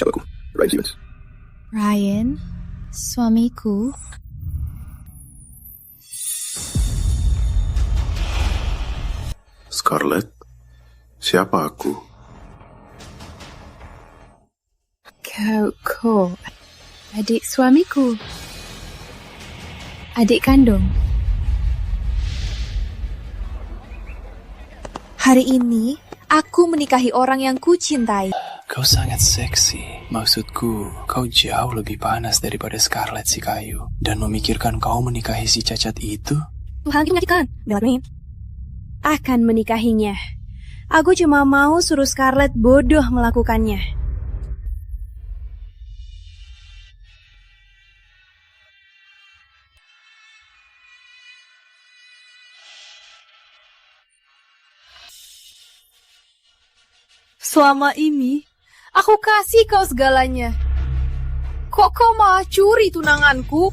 Siapa aku? Ryan Stevens. Ryan, suamiku. Scarlett, siapa aku? Kau, adik suamiku. Adik kandung. Hari ini, aku menikahi orang yang kucintai. Kau sangat seksi. Maksudku, kau jauh lebih panas daripada Scarlett si kayu. Dan memikirkan kau menikahi si cacat itu? Tuhan, itu menyakitkan. Bella Green akan menikahinya. Aku cuma mau suruh Scarlett bodoh melakukannya. Selama ini, aku kasih kau segalanya. Kok kau malah curi tunanganku?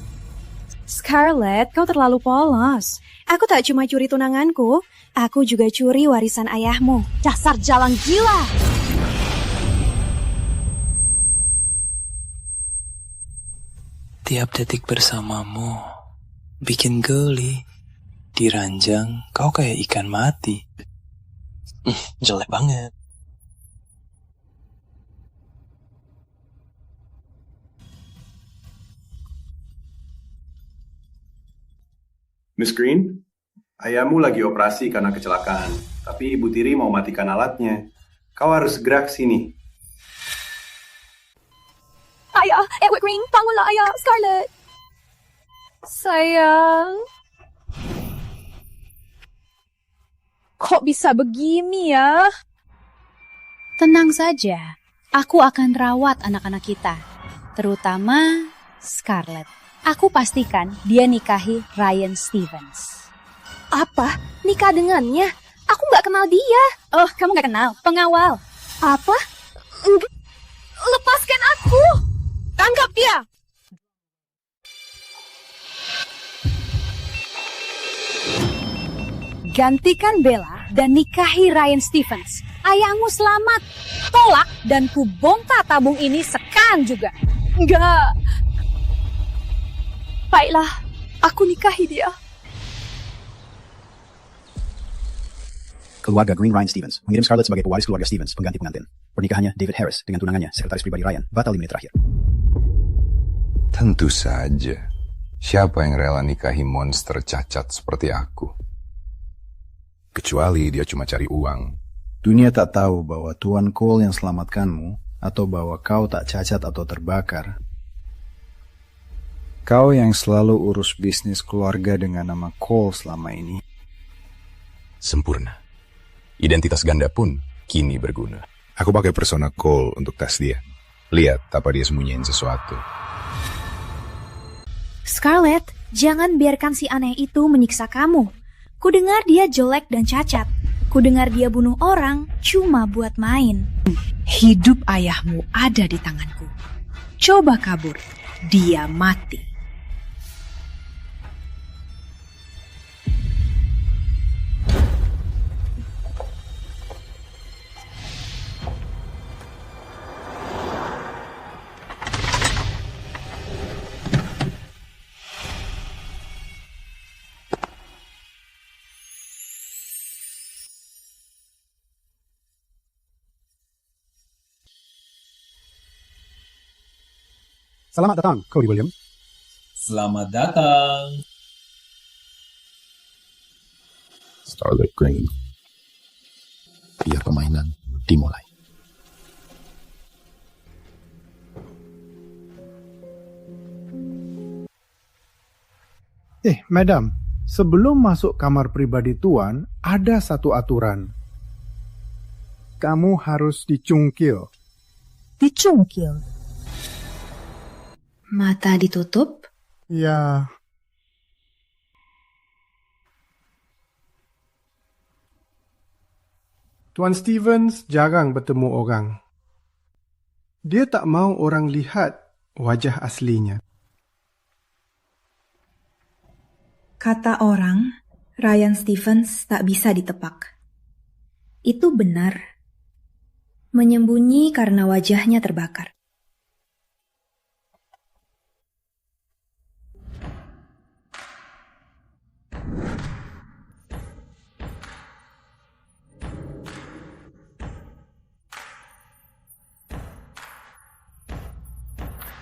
Scarlett, kau terlalu polos. Aku tak cuma curi tunanganku, aku juga curi warisan ayahmu. Dasar jalan gila! Tiap detik bersamamu bikin geli. Diranjang, kau kayak ikan mati. Jelek banget. Miss Green, ayahmu lagi operasi karena kecelakaan, tapi Ibu Tiri mau matikan alatnya. Kau harus segera ke sini. Ayah, Edward Green, bangunlah ayah, Scarlett. Sayang. Kok bisa begini ya? Tenang saja, aku akan rawat anak-anak kita, terutama Scarlett. Aku pastikan dia nikahi Ryan Stevens. Apa? Nikah dengannya? Aku nggak kenal dia. Oh, kamu nggak kenal? Pengawal. Apa? Lepaskan aku! Tangkap dia! Gantikan Bella dan nikahi Ryan Stevens. Ayahmu selamat. Tolak dan kubongkar tabung ini sekarang juga. Enggak. Baiklah, aku nikahi dia. Keluarga Green Ryan Stevens mengirim Scarlett sebagai pewaris keluarga Stevens pengganti pengantin. Pernikahannya David Harris dengan tunangannya, sekretaris pribadi Ryan, batal di menit terakhir. Tentu saja. Siapa yang rela nikahi monster cacat seperti aku? Kecuali dia cuma cari uang. Dunia tak tahu bahwa Tuan Cole yang selamatkanmu, atau bahwa kau tak cacat atau terbakar. Kau yang selalu urus bisnis keluarga dengan nama Cole selama ini. Sempurna. Identitas ganda pun kini berguna. Aku pakai persona Cole untuk tes dia. Lihat apa dia sembunyiin sesuatu. Scarlett, jangan biarkan si aneh itu menyiksa kamu. Kudengar dia jelek dan cacat. Kudengar dia bunuh orang cuma buat main. Hidup ayahmu ada di tanganku. Coba kabur, dia mati. Selamat datang, Cody Williams. Selamat datang. Scarlett Green. Biar permainan dimulai. Madam, sebelum masuk kamar pribadi Tuan, ada satu aturan. Kamu harus dicungkil. Dicungkil. Mata ditutup? Ya. Tuan Stevens jarang bertemu orang. Dia tak mau orang lihat wajah aslinya. Kata orang, Ryan Stevens tak bisa ditepak. Itu benar. Menyembunyi karena wajahnya terbakar.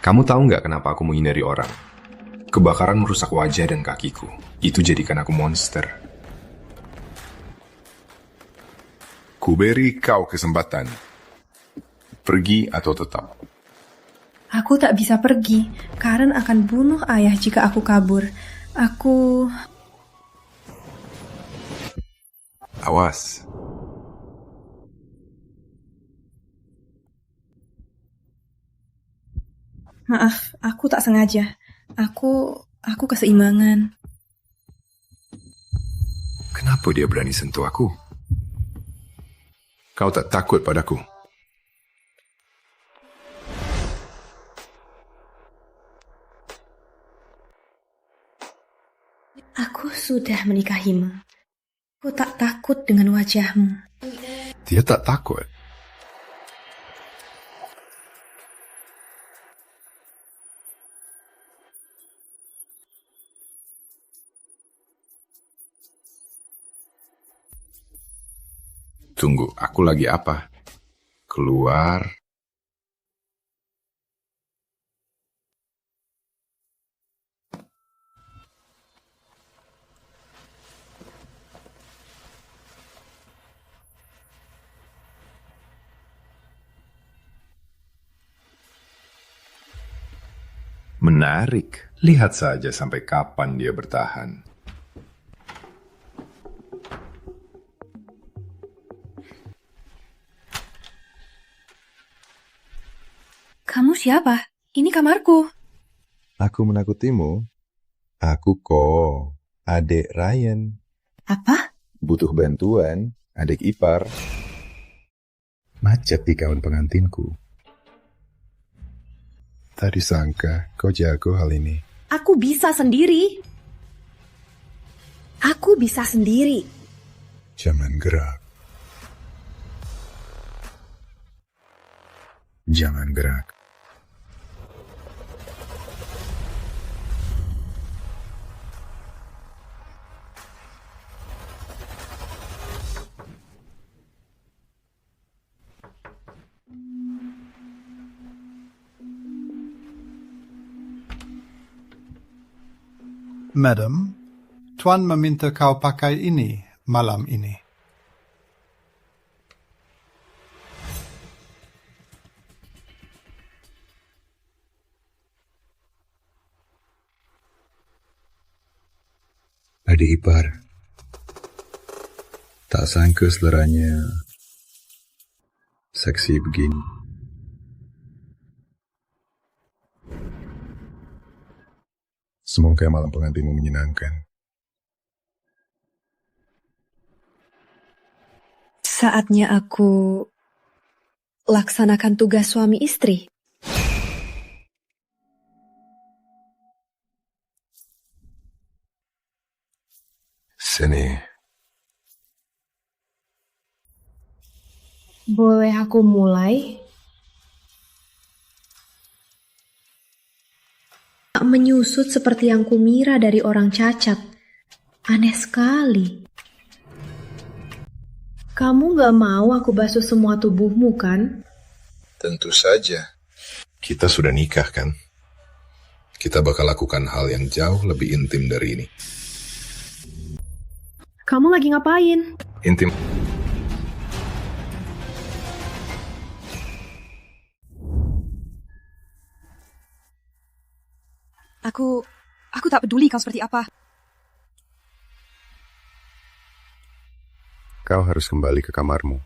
Kamu tahu nggak kenapa aku menghindari orang? Kebakaran merusak wajah dan kakiku. Itu jadikan aku monster. Kuberi kau kesempatan. Pergi atau tetap. Aku tak bisa pergi. Karen akan bunuh ayah jika aku kabur. Aku... Awas. Maaf, aku tak sengaja. Aku keseimbangan. Kenapa dia berani sentuh aku? Kau tak takut padaku. Aku sudah menikahimu. Aku tak takut dengan wajahmu. Dia tak takut. Tunggu, aku lagi apa? Keluar. Menarik. Lihat saja sampai kapan dia bertahan. Kamu siapa? Ini kamarku. Aku menakutimu. Aku kok, adik Ryan. Apa? Butuh bantuan, adik ipar. Macet di kawan pengantinku. Tak disangka kau jago hal ini. Aku bisa sendiri. Aku bisa sendiri. Jangan gerak. Jangan gerak. Madam, Tuan meminta kau pakai ini malam ini. Adik ipar, tak sangka seleranya seksi begini. Semoga malam pengantinmu menyenangkan. Saatnya aku laksanakan tugas suami istri. Sini. Boleh aku mulai? Menyusut seperti yang kumira dari orang cacat. Aneh sekali. Kamu gak mau aku basuh semua tubuhmu, kan? Tentu saja. Kita sudah nikah, kan? Kita bakal lakukan hal yang jauh lebih intim dari ini. Kamu lagi ngapain? Intim. Aku tak peduli kau seperti apa. Kau harus kembali ke kamarmu.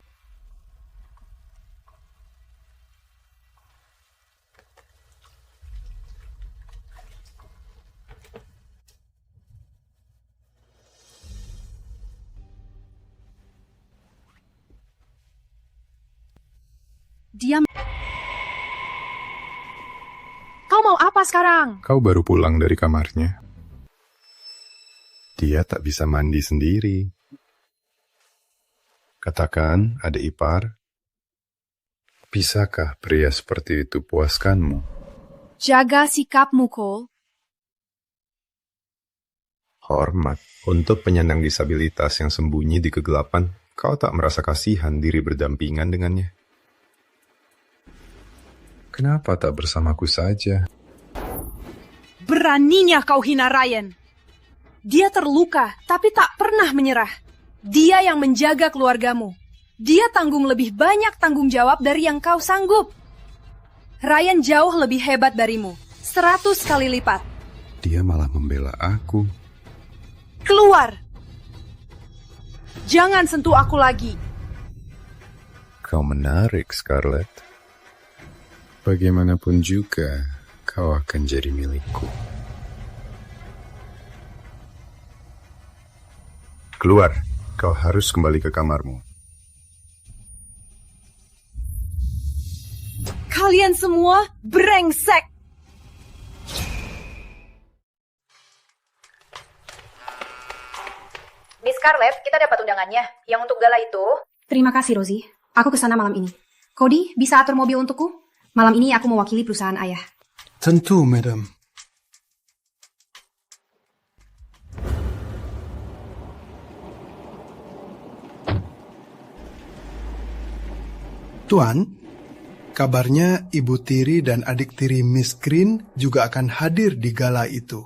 Diam. Kau mau apa sekarang? Kau baru pulang dari kamarnya. Dia tak bisa mandi sendiri. Katakan, adik ipar, bisakah pria seperti itu puaskanmu? Jaga sikapmu, Cole. Hormat. Untuk penyandang disabilitas yang sembunyi di kegelapan, kau tak merasa kasihan diri berdampingan dengannya? Kenapa tak bersamaku saja? Beraninya kau hina Ryan. Dia terluka, tapi tak pernah menyerah. Dia yang menjaga keluargamu. Dia tanggung lebih banyak tanggung jawab dari yang kau sanggup. Ryan jauh lebih hebat darimu, 100 kali lipat. Dia malah membela aku. Keluar! Jangan sentuh aku lagi. Kau menarik, Scarlett. Bagaimanapun juga, kau akan jadi milikku. Keluar, kau harus kembali ke kamarmu. Kalian semua brengsek! Miss Scarlett, kita dapat undangannya. Yang untuk gala itu... Terima kasih, Rosie. Aku kesana malam ini. Cody, bisa atur mobil untukku? Malam ini aku mewakili perusahaan ayah. Tentu, madam. Tuan, kabarnya Ibu Tiri dan adik tiri Miss Green juga akan hadir di gala itu.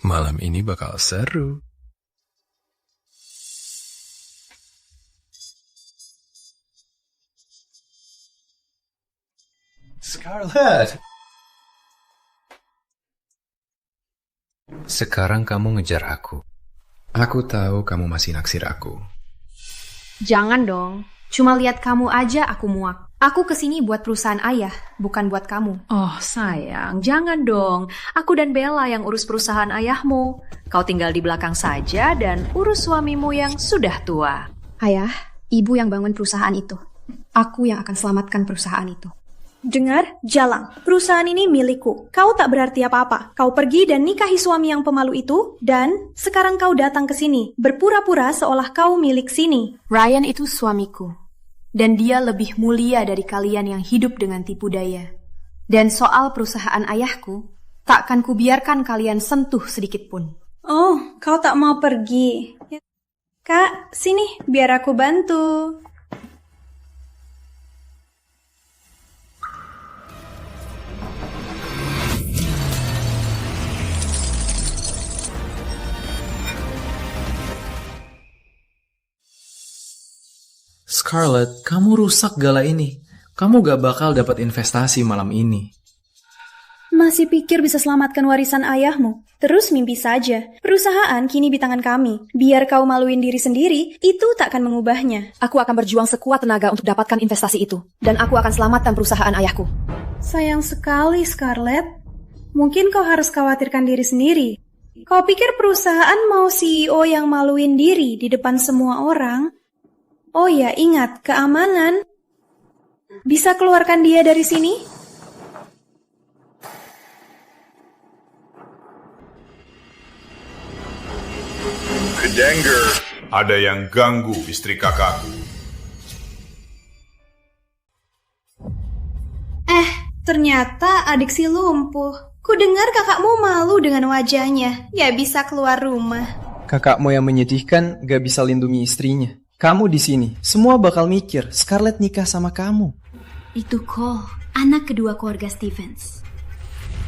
Malam ini bakal seru. Scarlett! Sekarang kamu ngejar aku. Aku tahu kamu masih naksir aku. Jangan dong. Cuma lihat kamu aja aku muak. Aku kesini buat perusahaan ayah, bukan buat kamu. Oh sayang, jangan dong. Aku dan Bella yang urus perusahaan ayahmu. Kau tinggal di belakang saja dan urus suamimu yang sudah tua. Ayah, ibu yang bangun perusahaan itu. Aku yang akan selamatkan perusahaan itu. Dengar, Jalang, perusahaan ini milikku. Kau tak berarti apa-apa. Kau pergi dan nikahi suami yang pemalu itu, dan sekarang kau datang ke sini, berpura-pura seolah kau milik sini. Ryan itu suamiku, dan dia lebih mulia dari kalian yang hidup dengan tipu daya. Dan soal perusahaan ayahku, takkan kubiarkan kalian sentuh sedikit pun. Oh, kau tak mau pergi. Kak, sini, biar aku bantu. Scarlett, kamu rusak gala ini. Kamu gak bakal dapat investasi malam ini. Masih pikir bisa selamatkan warisan ayahmu? Terus mimpi saja. Perusahaan kini di tangan kami. Biar kau maluin diri sendiri, itu takkan mengubahnya. Aku akan berjuang sekuat tenaga untuk dapatkan investasi itu. Dan aku akan selamatkan perusahaan ayahku. Sayang sekali, Scarlett. Mungkin kau harus khawatirkan diri sendiri. Kau pikir perusahaan mau CEO yang maluin diri di depan semua orang? Oh ya, ingat, keamanan. Bisa keluarkan dia dari sini? Kedanger, ada yang ganggu istri kakakku. Ternyata adik si lumpuh. Kudengar kakakmu malu dengan wajahnya. Ya bisa keluar rumah. Kakakmu yang menyedihkan gak bisa lindungi istrinya. Kamu di sini, semua bakal mikir Scarlett nikah sama kamu. Itu Cole, anak kedua keluarga Stevens.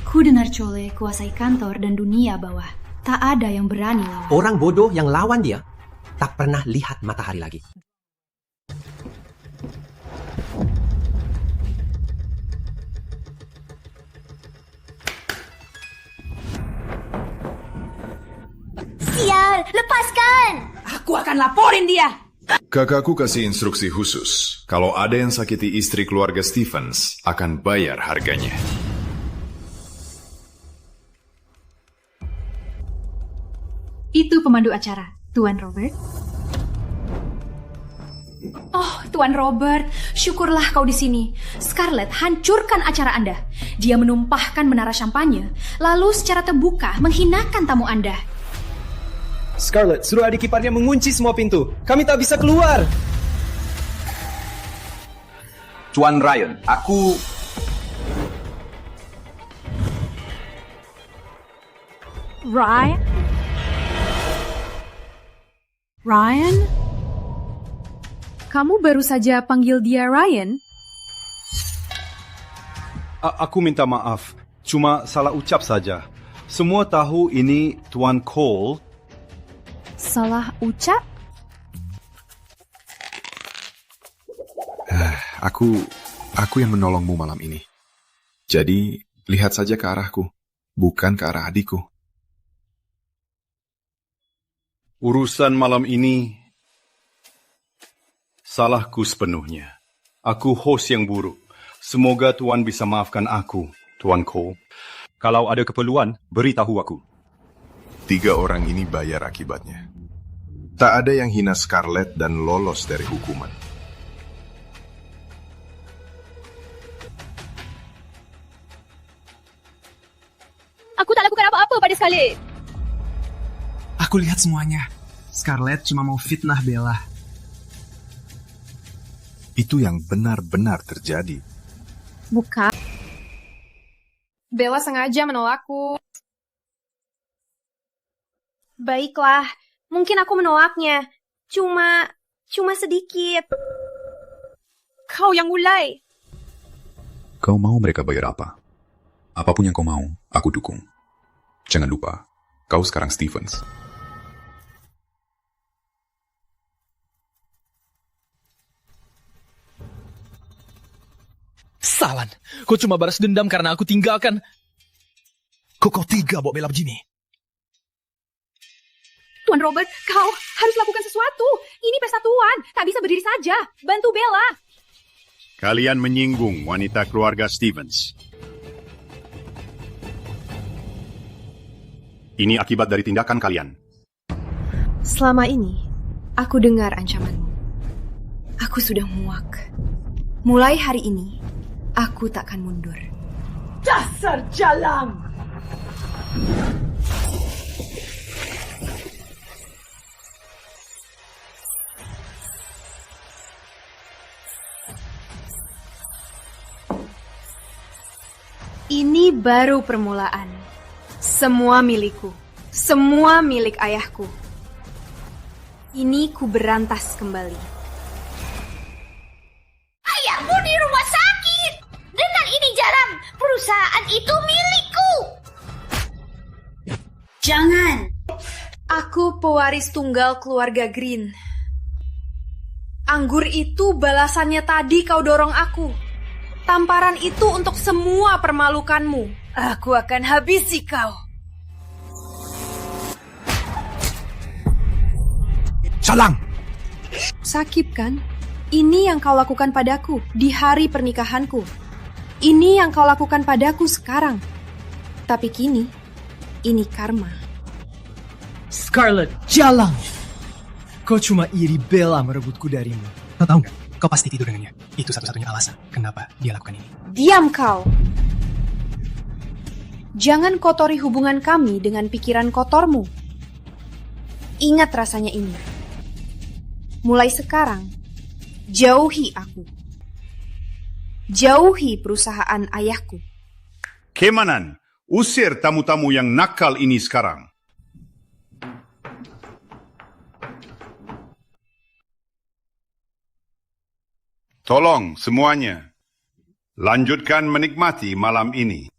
Ku dengar Cole kuasai kantor dan dunia bawah. Tak ada yang berani lawan. Orang bodoh yang lawan dia tak pernah lihat matahari lagi. Sial, lepaskan! Aku akan laporin dia! Kakakku kasih instruksi khusus. Kalau ada yang sakiti istri keluarga Stevens, akan bayar harganya. Itu pemandu acara, Tuan Robert. Oh, Tuan Robert, syukurlah kau di sini. Scarlett hancurkan acara Anda. Dia menumpahkan menara champagne, lalu secara terbuka menghinakan tamu Anda. Scarlett, suruh adik iparnya mengunci semua pintu. Kami tak bisa keluar. Tuan Ryan, aku... Ryan? Kamu baru saja panggil dia Ryan? Aku minta maaf. Cuma salah ucap saja. Semua tahu ini Tuan Cole. Salah ucap? Aku yang menolongmu malam ini. Jadi, lihat saja ke arahku, bukan ke arah adikku. Urusan malam ini salahku sepenuhnya. Aku host yang buruk. Semoga Tuan bisa maafkan aku, Tuan Cole. Kalau ada keperluan, beritahu aku. 3 orang ini bayar akibatnya. Tak ada yang hina Scarlett dan lolos dari hukuman. Aku tak lakukan apa-apa pada Scarlett. Aku lihat semuanya. Scarlett cuma mau fitnah Bella. Itu yang benar-benar terjadi. Bukan. Bella sengaja menolakku. Baiklah, mungkin aku menolaknya. Cuma sedikit. Kau yang mulai. Kau mau mereka bayar apa? Apapun yang kau mau, aku dukung. Jangan lupa, kau sekarang Stevens. Salan, kau cuma balas dendam karena aku tinggalkan. Kok kau tega bawa Bella begini? Tuan Robert, kau harus lakukan sesuatu. Ini pesta Tuan, tak bisa berdiri saja. Bantu Bella. Kalian menyinggung wanita keluarga Stevens. Ini akibat dari tindakan kalian. Selama ini, aku dengar ancamanmu. Aku sudah muak. Mulai hari ini, aku takkan mundur. Dasar jalang! Ini baru permulaan. Semua milikku. Semua milik ayahku. Ini ku berantas kembali. Ayahmu di rumah sakit. Dengan ini jalan, perusahaan itu milikku. Jangan. Aku pewaris tunggal keluarga Green. Anggur itu balasannya tadi kau dorong aku. Tamparan itu untuk semua permalukanmu. Aku akan habisi kau. Salang! Sakit kan? Ini yang kau lakukan padaku di hari pernikahanku. Ini yang kau lakukan padaku sekarang. Tapi kini, ini karma. Scarlett, jalang! Kau cuma iri Bella merebutku darimu. Kau tahu nggak? Kau pasti tidur dengannya. Itu satu-satunya alasan kenapa dia lakukan ini. Diam kau! Jangan kotori hubungan kami dengan pikiran kotormu. Ingat rasanya ini. Mulai sekarang, jauhi aku. Jauhi perusahaan ayahku. Kemanan, usir tamu-tamu yang nakal ini sekarang. Tolong semuanya, lanjutkan menikmati malam ini.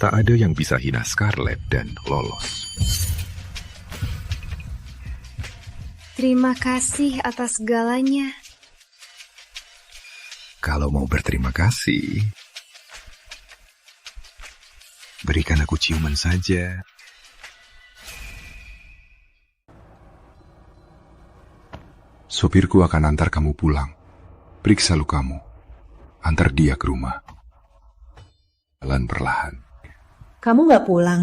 Tak ada yang bisa hina Scarlett dan lolos. Terima kasih atas segalanya. Kalau mau berterima kasih, berikan aku ciuman saja. Sopirku akan antar kamu pulang. Periksa lukamu. Antar dia ke rumah. Jalan perlahan. Kamu nggak pulang?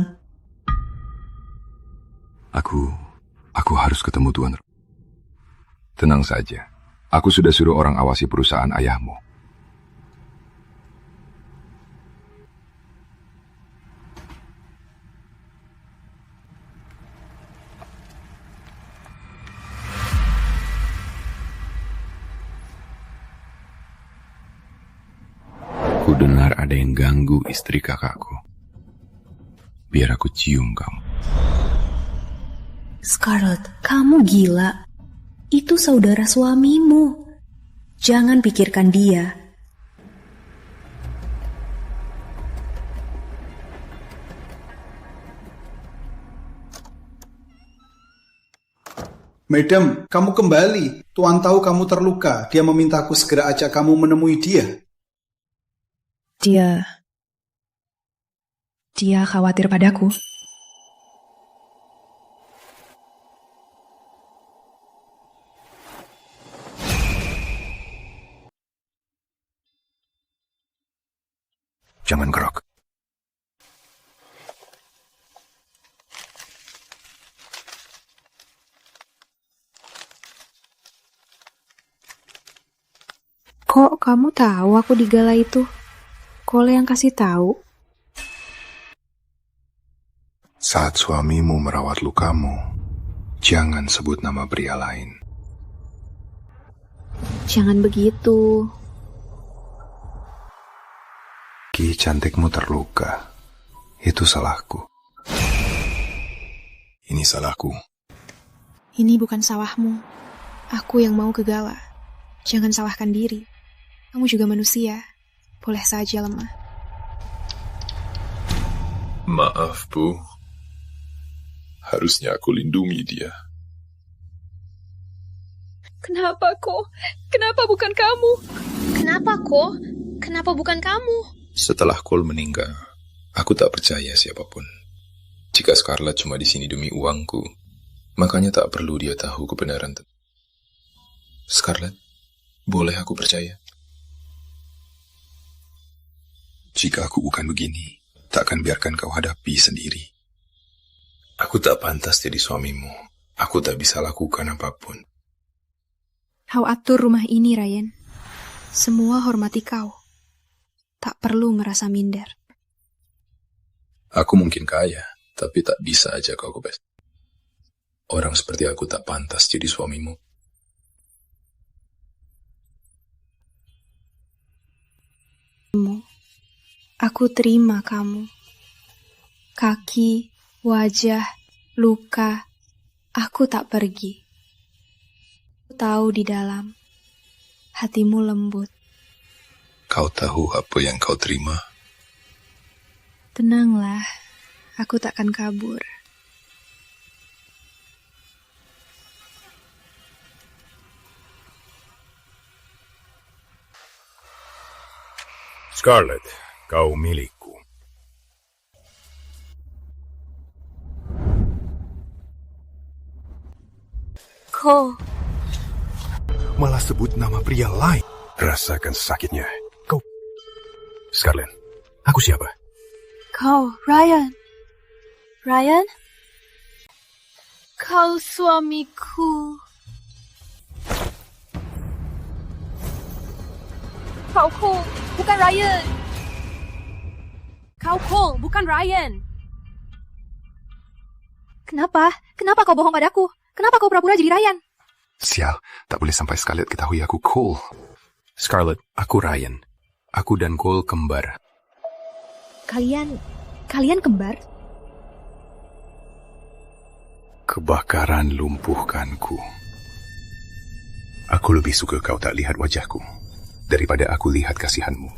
Aku harus ketemu Tuan. Tenang saja. Aku sudah suruh orang awasi perusahaan ayahmu. Ku dengar ada yang ganggu istri kakakku. Biar aku cium kamu. Scarlett, kamu gila. Itu saudara suamimu. Jangan pikirkan dia. Madam, kamu kembali. Tuan tahu kamu terluka. Dia meminta aku segera ajak kamu menemui dia. Dia khawatir padaku. Jangan gerak. Kok kamu tahu aku di gala itu? Cole yang kasih tahu. Saat suamimu merawat lukamu, jangan sebut nama pria lain. Jangan begitu. Ki cantikmu terluka. Itu salahku. Ini salahku. Ini bukan salahmu. Aku yang mau ke gala. Jangan salahkan diri. Kamu juga manusia. Boleh saja lemah. Maaf, Bu. Harusnya aku lindungi dia. Kenapa kok? Kenapa bukan kamu? Kenapa kok? Kenapa bukan kamu? Setelah Cole meninggal, aku tak percaya siapapun. Jika Scarlett cuma di sini demi uangku, makanya tak perlu dia tahu kebenaran. Scarlett, boleh aku percaya? Jika aku bukan begini, takkan biarkan kau hadapi sendiri. Aku tak pantas jadi suamimu. Aku tak bisa lakukan apapun. Kau atur rumah ini, Ryan. Semua hormati kau. Tak perlu merasa minder. Aku mungkin kaya, tapi tak bisa aja kau kebes. Orang seperti aku tak pantas jadi suamimu. Aku terima kamu. Kaki, wajah, luka, aku tak pergi. Aku tahu di dalam, hatimu lembut. Kau tahu apa yang kau terima? Tenanglah, aku takkan kabur. Scarlett, kau milikku. Cole. Malah sebut nama pria lain. Rasakan sakitnya. Kau. Scarlett, aku siapa? Kau, Ryan. Ryan? Kau suamiku. Kau Cole, bukan Ryan. Kau Cole, bukan Ryan. Kenapa? Kenapa kau bohong padaku? Kenapa kau pura-pura jadi Ryan? Sial, tak boleh sampai Scarlett ketahui aku Cole. Scarlett, aku Ryan. Aku dan Cole kembar. Kalian kembar? Kebakaran lumpuhkanku. Aku lebih suka kau tak lihat wajahku daripada aku lihat kasihanmu.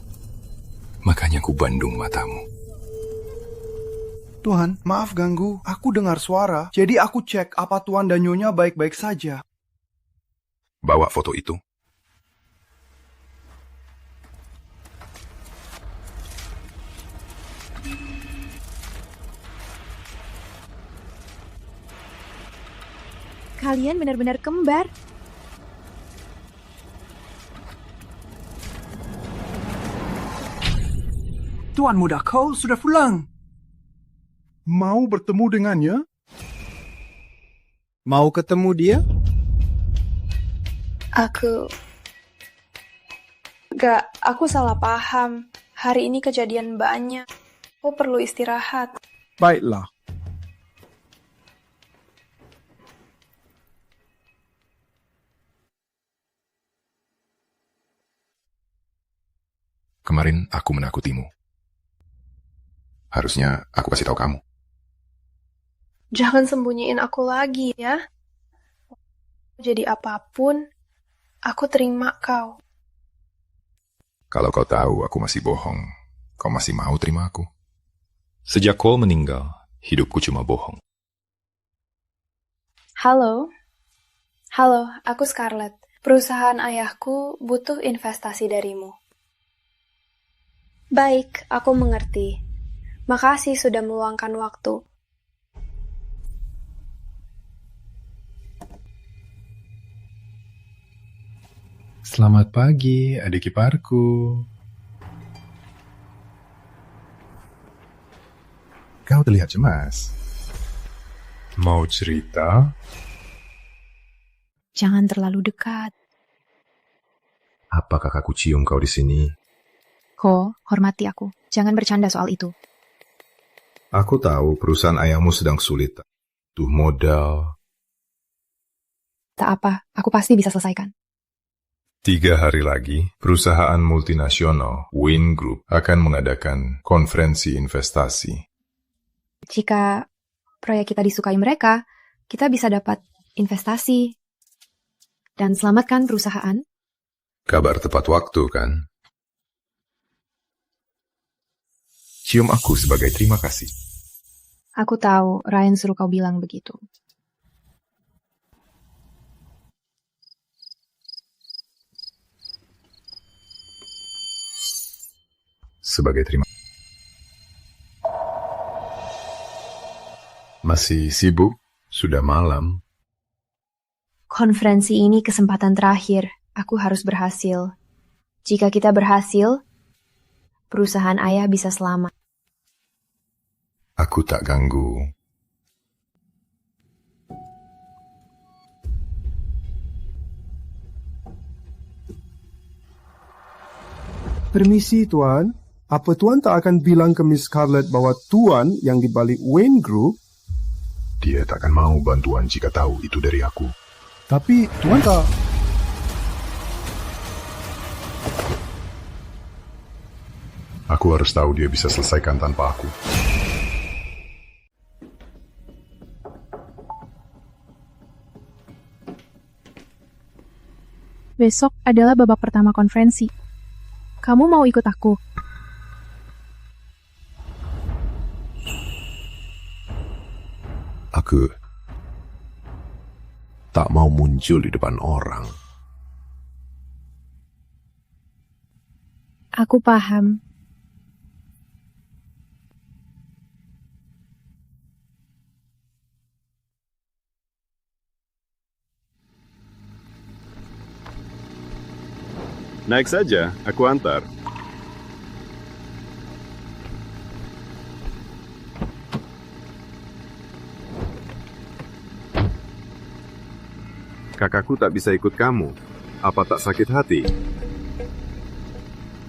Makanya ku bandung matamu. Tuhan, maaf ganggu. Aku dengar suara. Jadi aku cek apa Tuan dan Nyonya baik-baik saja. Bawa foto itu. Kalian benar-benar kembar. Tuan Muda Cole sudah pulang. Mau bertemu dengannya? Mau ketemu dia? Aku salah paham. Hari ini kejadian banyak. Aku perlu istirahat. Baiklah. Kemarin aku menakutimu. Harusnya aku kasih tahu kamu. Jangan sembunyiin aku lagi ya. Jadi apapun, aku terima kau. Kalau kau tahu aku masih bohong, kau masih mau terima aku? Sejak Cole meninggal, hidupku cuma bohong. Halo, aku Scarlett. Perusahaan ayahku butuh investasi darimu. Baik, aku mengerti. Makasih sudah meluangkan waktu. Selamat pagi, adik iparku. Kau terlihat cemas. Mau cerita? Jangan terlalu dekat. Apakah aku cium kau di sini? Ko, hormati aku. Jangan bercanda soal itu. Aku tahu perusahaan ayahmu sedang sulit. Tuh modal. Tak apa, aku pasti bisa selesaikan. 3 hari lagi, perusahaan multinasional Wayne Group akan mengadakan konferensi investasi. Jika proyek kita disukai mereka, kita bisa dapat investasi dan selamatkan perusahaan. Kabar tepat waktu, kan? Cium aku sebagai terima kasih. Aku tahu, Ryan suruh kau bilang begitu. Sebagai terima. Masih sibuk? Sudah malam. Konferensi ini kesempatan terakhir. Aku harus berhasil. Jika kita berhasil, perusahaan ayah bisa selamat. Aku tak ganggu. Permisi, Tuan. Apa Tuan tak akan bilang ke Miss Scarlett bahwa Tuan yang dibalik Wayne Group? Dia tak akan mau bantuan jika tahu itu dari aku. Tapi Tuan tak... Aku harus tahu dia bisa selesaikan tanpa aku. Besok adalah babak pertama konferensi. Kamu mau ikut aku? Aku tak mau muncul di depan orang. Aku paham. Naik saja, aku antar. Kakakku tak bisa ikut kamu. Apa tak sakit hati?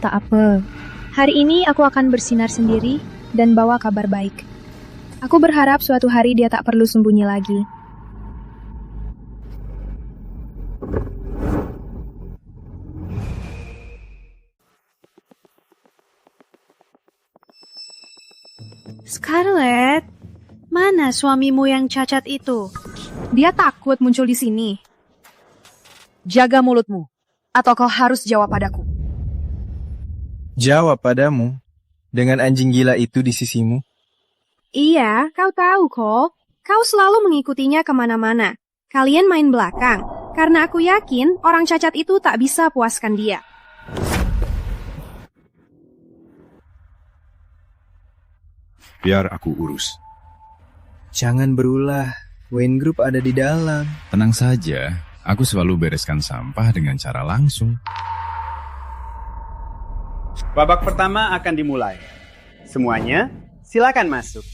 Tak apa. Hari ini aku akan bersinar sendiri dan bawa kabar baik. Aku berharap suatu hari dia tak perlu sembunyi lagi. Scarlett, mana suamimu yang cacat itu? Dia takut muncul di sini. Jaga mulutmu, atau kau harus jawab padaku. Jawab padamu, dengan anjing gila itu di sisimu. Iya, kau tahu kok. Kau selalu mengikutinya kemana-mana. Kalian main belakang, karena aku yakin orang cacat itu tak bisa puaskan dia. Biar aku urus. Jangan berulah, Wayne Group ada di dalam. Tenang saja, aku selalu bereskan sampah dengan cara langsung. Babak pertama akan dimulai. Semuanya, silakan masuk.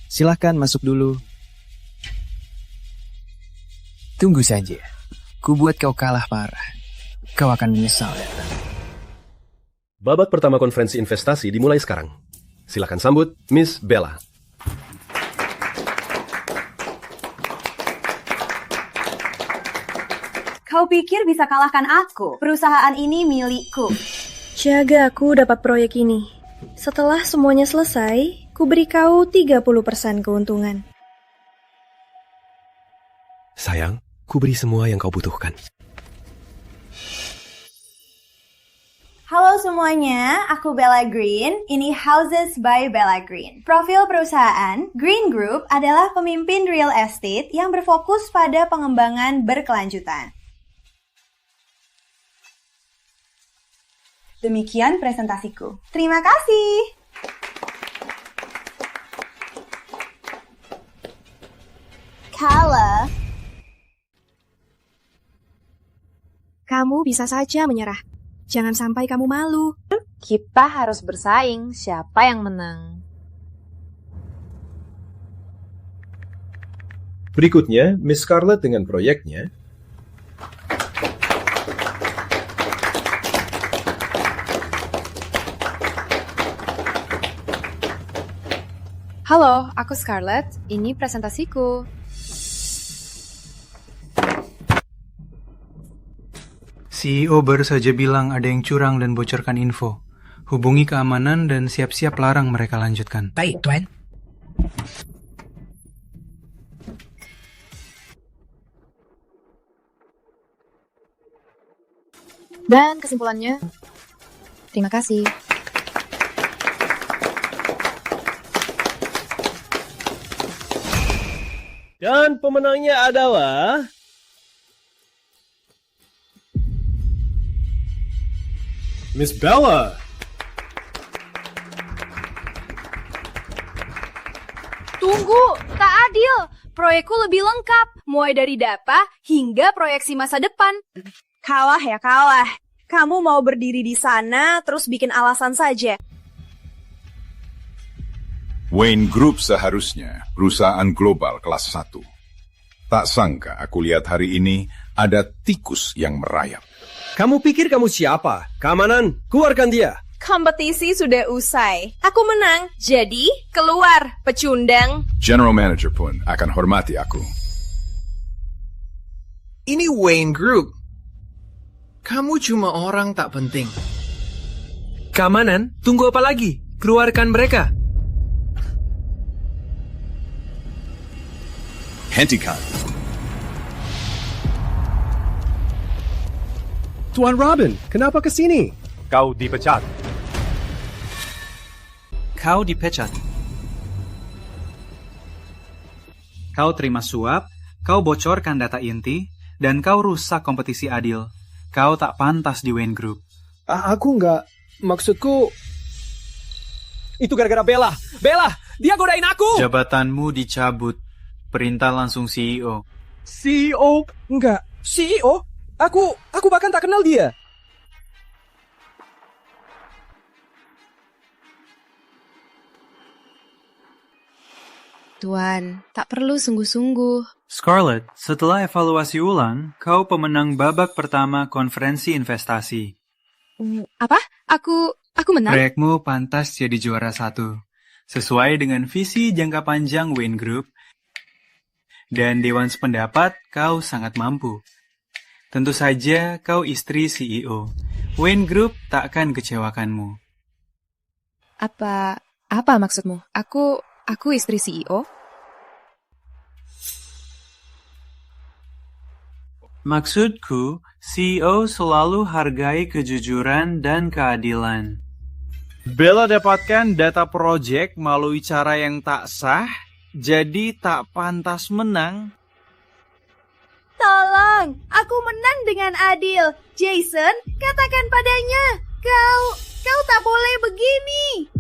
Silakan masuk dulu. Tunggu saja. Ku buat kau kalah parah. Kau akan menyesal ya. Babak pertama konferensi investasi dimulai sekarang. Silakan sambut Miss Bella. Kau pikir bisa kalahkan aku? Perusahaan ini milikku. Jaga aku dapat proyek ini. Setelah semuanya selesai, ku beri kau 30% keuntungan. Sayang, ku beri semua yang kau butuhkan. Halo semuanya, aku Bella Green. Ini Houses by Bella Green. Profil perusahaan, Green Group adalah pemimpin real estate yang berfokus pada pengembangan berkelanjutan. Demikian presentasiku. Terima kasih. Kala. Kamu bisa saja menyerah. Jangan sampai kamu malu. Kita harus bersaing. Siapa yang menang? Berikutnya, Miss Scarlett dengan proyeknya. Halo, aku Scarlett. Ini presentasiku. CEO baru saja bilang ada yang curang dan bocorkan info. Hubungi keamanan dan siap-siap larang mereka lanjutkan. Baik, Tuan. Dan kesimpulannya, terima kasih. Dan pemenangnya adalah... Miss Bella. Tunggu, tak adil. Proyekku lebih lengkap, mulai dari data hingga proyeksi masa depan. Kalah ya kalah. Kamu mau berdiri di sana terus bikin alasan saja. Wayne Group seharusnya perusahaan global kelas 1. Tak sangka aku lihat hari ini ada tikus yang merayap. Kamu pikir kamu siapa? Keamanan, keluarkan dia. Kompetisi sudah usai. Aku menang, jadi keluar, pecundang. General Manager pun akan hormati aku. Ini Wayne Group. Kamu cuma orang tak penting. Keamanan, tunggu apa lagi? Keluarkan mereka. Hentikan. Tuan Robin, kenapa kesini? Kau dipecat. Kau dipecat. Kau terima suap, kau bocorkan data inti, dan kau rusak kompetisi adil. Kau tak pantas di Wayne Group. Aku nggak, maksudku... Itu gara-gara Bella. Bella, dia godain aku! Jabatanmu dicabut. Perintah langsung CEO. CEO? Enggak, CEO? Aku bahkan tak kenal dia. Tuan, tak perlu sungguh-sungguh. Scarlett, setelah evaluasi ulang, kau pemenang babak pertama konferensi investasi. Apa? Aku menang? Proyekmu pantas jadi juara 1. Sesuai dengan visi jangka panjang Wayne Group. Dan Dewan Sependapat, kau sangat mampu. Tentu saja kau istri CEO. Wayne Group tak akan kecewakanmu. Apa maksudmu? Aku istri CEO? Maksudku, CEO selalu hargai kejujuran dan keadilan. Bella dapatkan data proyek melalui cara yang tak sah, jadi tak pantas menang. Tolong, aku menang dengan adil. Jason, katakan padanya, kau tak boleh begini.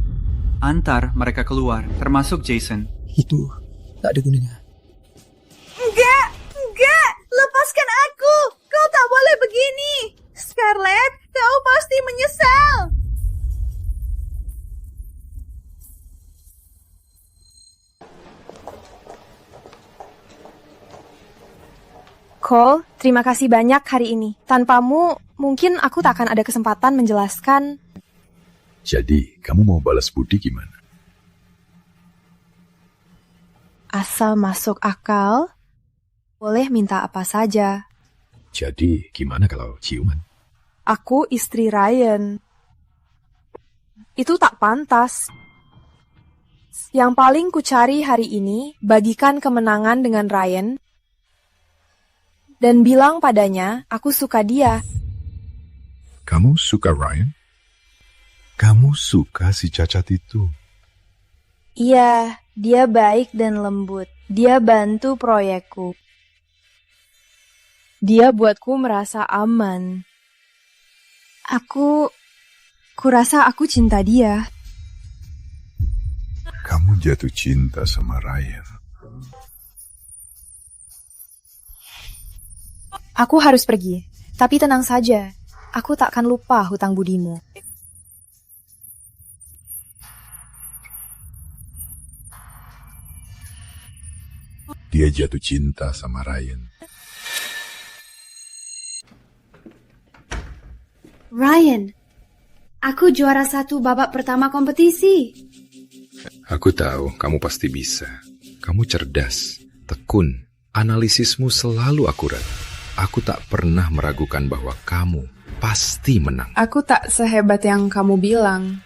Antar mereka keluar, termasuk Jason. Itu tak ada gunanya. Enggak, lepaskan aku. Kau tak boleh begini. Scarlett, kau pasti menyesal. Cole, terima kasih banyak hari ini. Tanpamu, mungkin aku tak akan ada kesempatan menjelaskan. Jadi, kamu mau balas budi gimana? Asal masuk akal, boleh minta apa saja. Jadi, gimana kalau ciuman? Aku istri Ryan. Itu tak pantas. Yang paling ku cari hari ini, bagikan kemenangan dengan Ryan. dan bilang padanya aku suka dia. Kamu suka Ryan? Kamu suka si cacat itu? Iya, dia baik dan lembut. Dia bantu proyekku. Dia buatku merasa aman. Kurasa aku cinta dia. Kamu jatuh cinta sama Ryan. Aku harus pergi, tapi tenang saja. Aku tak akan lupa hutang budimu. Dia jatuh cinta sama Ryan. Ryan, aku juara 1 babak pertama kompetisi. Aku tahu kamu pasti bisa. Kamu cerdas, tekun, analisismu selalu akurat. Aku tak pernah meragukan bahwa kamu pasti menang. Aku tak sehebat yang kamu bilang.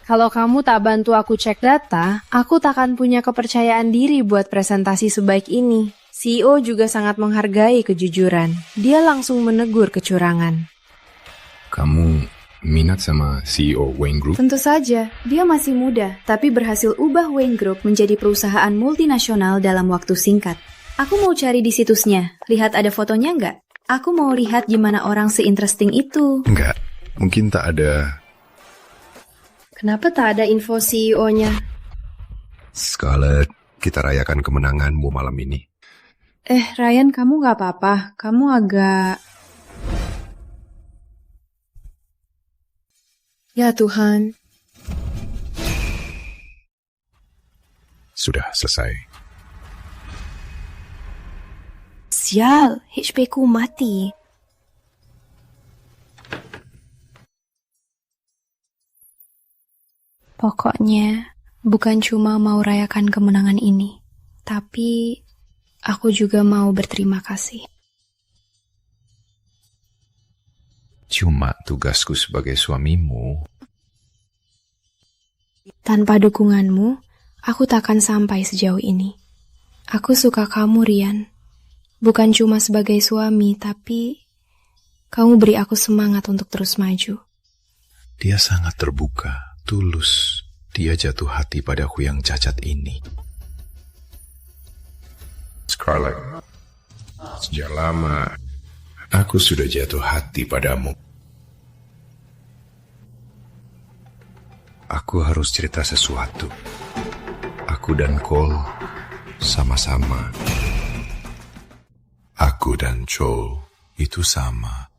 Kalau kamu tak bantu aku cek data, aku tak akan punya kepercayaan diri buat presentasi sebaik ini. CEO juga sangat menghargai kejujuran. Dia langsung menegur kecurangan. Kamu minat sama CEO Wayne Group? Tentu saja, dia masih muda, tapi berhasil ubah Wayne Group menjadi perusahaan multinasional dalam waktu singkat. Aku mau cari di situsnya, lihat ada fotonya nggak? Aku mau lihat gimana orang se-interesting itu. Enggak, mungkin tak ada. Kenapa tak ada info CEO-nya? Scarlett, kita rayakan kemenanganmu malam ini. Ryan, kamu nggak apa-apa. Kamu agak... Ya Tuhan. Sudah selesai. Sial, HP ku mati. Pokoknya, bukan cuma mau rayakan kemenangan ini, tapi aku juga mau berterima kasih. Cuma tugasku sebagai suamimu. Tanpa dukunganmu, aku takkan sampai sejauh ini. Aku suka kamu, Ryan. Bukan cuma sebagai suami, tapi kamu beri aku semangat untuk terus maju. Dia sangat terbuka, tulus. Dia jatuh hati padaku yang cacat ini. Scarlett, sejak lama aku sudah jatuh hati padamu. Aku harus cerita sesuatu. Aku dan Cole sama-sama. Aku dan Joel itu sama.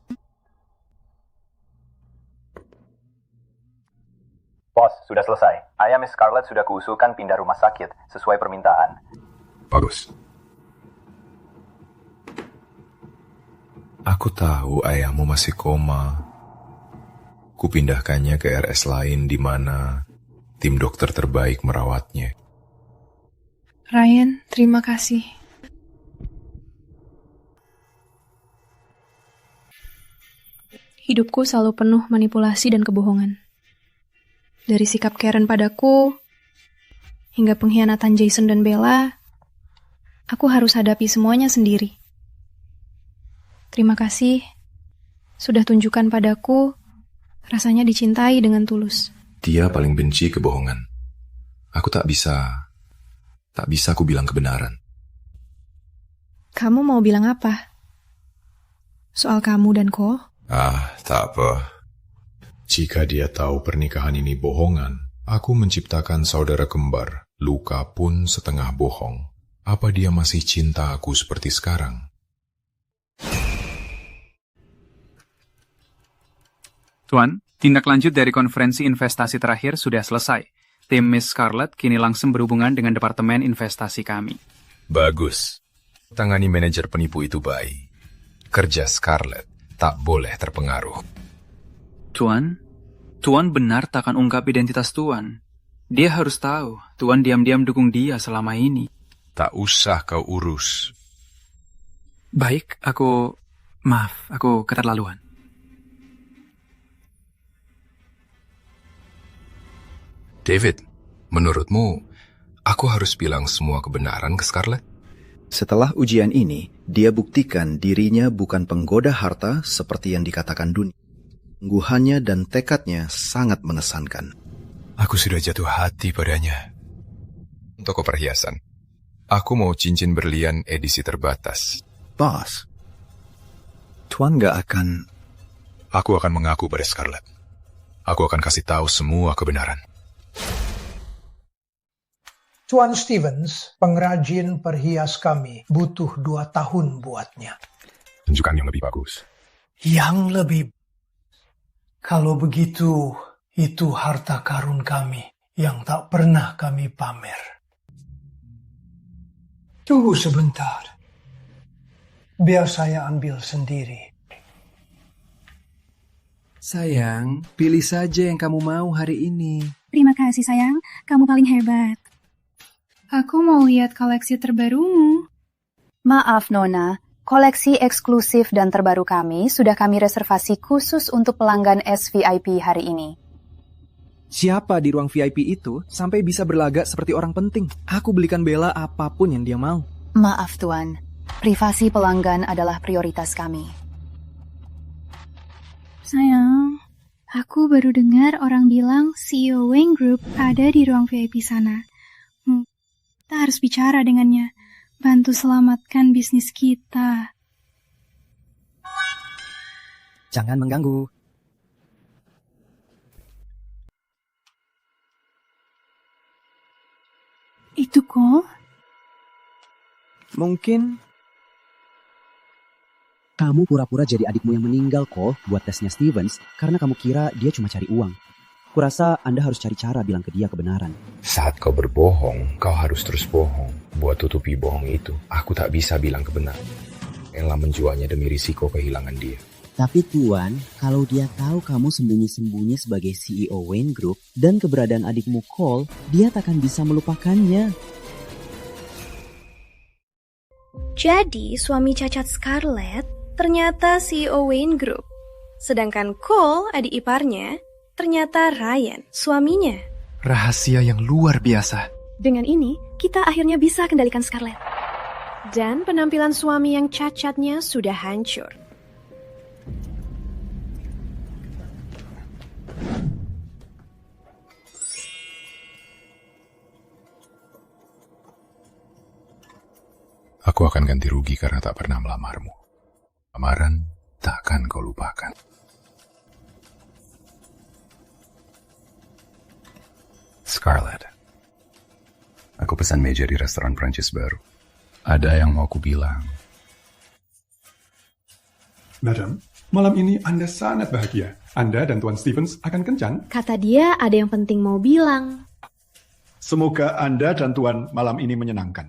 Bos, sudah selesai. Ayah Miss Scarlett sudah kuusulkan pindah rumah sakit sesuai permintaan. Bagus. Aku tahu ayahmu masih koma. Kupindahkannya ke RS lain di mana tim dokter terbaik merawatnya. Ryan, terima kasih. Hidupku selalu penuh manipulasi dan kebohongan. Dari sikap Karen padaku, hingga pengkhianatan Jason dan Bella, aku harus hadapi semuanya sendiri. Terima kasih, sudah tunjukkan padaku rasanya dicintai dengan tulus. Dia paling benci kebohongan. Aku tak bisa aku bilang kebenaran. Kamu mau bilang apa? Soal kamu dan Cole? Tak apa. Jika dia tahu pernikahan ini bohongan, aku menciptakan saudara kembar. Luka pun setengah bohong. Apa dia masih cinta aku seperti sekarang? Tuan, tindak lanjut dari konferensi investasi terakhir sudah selesai. Tim Miss Scarlett kini langsung berhubungan dengan Departemen Investasi kami. Bagus. Tangani manajer penipu itu baik. Kerja Scarlett tak boleh terpengaruh. Tuan benar tak akan ungkap identitas Tuan. Dia harus tahu, Tuan diam-diam dukung dia selama ini. Tak usah kau urus. Baik, aku keterlaluan. David, menurutmu, aku harus bilang semua kebenaran ke Scarlett? Setelah ujian ini, dia buktikan dirinya bukan penggoda harta seperti yang dikatakan dunia. Sungguhannya dan tekadnya sangat mengesankan. Aku sudah jatuh hati padanya. Toko perhiasan. Aku mau cincin berlian edisi terbatas. Bos, Tuan gak akan... Aku akan mengaku pada Scarlett. Aku akan kasih tahu semua kebenaran. Tuan Stevens, pengrajin perhias kami, butuh 2 tahun buatnya. Tunjukkan yang lebih bagus. Yang lebih... Kalau begitu, itu harta karun kami yang tak pernah kami pamer. Tunggu sebentar. Biar saya ambil sendiri. Sayang, pilih saja yang kamu mau hari ini. Terima kasih sayang, kamu paling hebat. Aku mau lihat koleksi terbarumu. Maaf Nona, koleksi eksklusif dan terbaru kami sudah kami reservasi khusus untuk pelanggan SVIP hari ini. Siapa di ruang VIP itu sampai bisa berlagak seperti orang penting? Aku belikan Bella apapun yang dia mau. Maaf Tuan, privasi pelanggan adalah prioritas kami. Sayang, aku baru dengar orang bilang CEO Wayne Group ada di ruang VIP sana. Kita harus bicara dengannya. Bantu selamatkan bisnis kita. Jangan mengganggu. Itu kok? Mungkin kamu pura-pura jadi adikmu yang meninggal kok buat tesnya Stevens karena kamu kira dia cuma cari uang. Kurasa Anda harus cari cara bilang ke dia kebenaran. Saat kau berbohong, kau harus terus bohong. Buat tutupi bohong itu, aku tak bisa bilang kebenaran. Ella menjualnya demi risiko kehilangan dia. Tapi Tuan, kalau dia tahu kamu sembunyi-sembunyi sebagai CEO Wayne Group dan keberadaan adikmu Cole, dia takkan bisa melupakannya. Jadi, suami cacat Scarlett ternyata CEO Wayne Group. Sedangkan Cole, adik iparnya, ternyata Ryan, suaminya. rahasia yang luar biasa. Dengan ini, kita akhirnya bisa kendalikan Scarlett. Dan penampilan suami yang cacatnya sudah hancur. Aku akan ganti rugi karena tak pernah melamarmu. Lamaran takkan kau lupakan. Scarlett, aku pesan meja di restoran Prancis baru. Ada yang mau ku bilang. Madam, malam ini Anda sangat bahagia. Anda dan Tuan Stevens akan kencan. Kata dia ada yang penting mau bilang. Semoga Anda dan Tuan malam ini menyenangkan.